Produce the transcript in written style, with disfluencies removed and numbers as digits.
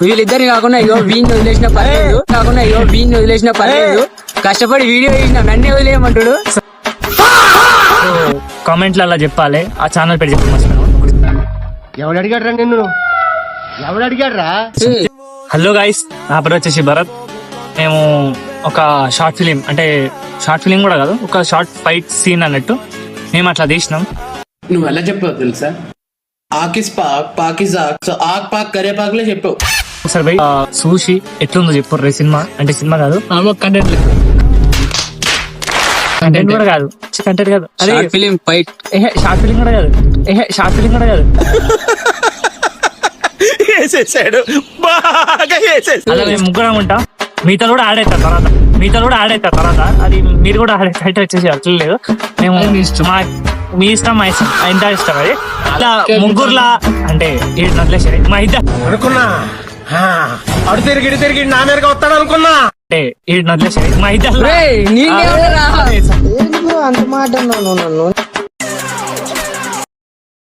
వీళ్ళిద్దరిని కాకుండా అయ్యో వీడిని వదిలేసిన పర్లేదు కష్టపడి వీడియో చేసిన నన్నే వదిలేయమంటాడు. కామెంట్లు అలా చెప్పాలి. ఆ ఛానల్ పేరు చెప్పి ఎవడు అడిగాడ్రా నిన్ను? ఎవడు అడిగాడ్రా? హలో గైస్, నా పేరు వచ్చేసి భరత్. మేము ఒక షార్ట్ ఫిలిం, అంటే షార్ట్ ఫిలిం కూడా కాదు, ఒక షార్ట్ ఫైట్ సీన్ అన్నట్టు మేము అట్లా తీసినాం. నువ్వు ఎలా చెప్పావు తెలుసా? ఆకిస్ పాక్ పాకిస్ ఆక్, సో ఆక్ పాక్ కరే పాక్లే చెప్పావు. ఒకసారి పోయి చూసి ఎట్లుందో చెప్పు. సినిమా అంటే సినిమా కాదు, కంటెంట్ కూడా కాదు, కంటెంట్ కాదు, అదే ఫిలిం ఫైట్. షార్ట్ ఫిలిం కూడా కాదు, షార్ట్ ఫిలిం కూడా కాదు. అలా మేము ముగ్గురం ఉంటాం. మీతో కూడా ఆడేస్తారు తర్వాత అది మీరు కూడా ఆడే వచ్చేసి అట్లా లేదు. మేము మీ ఇష్టం మా ఇష్టం, ఇంత ఇష్టం. అది అట్లా ముగ్గురులా అంటే వదిలేసరి మా ఇద్దరు అనుకున్నా అడు తిరిగి నా మీదగా వస్తాడు అనుకున్నా. అంటే వదిలేసరి మా ఇద్దరు నీకే అంత మాట అన్నాను నన్ను.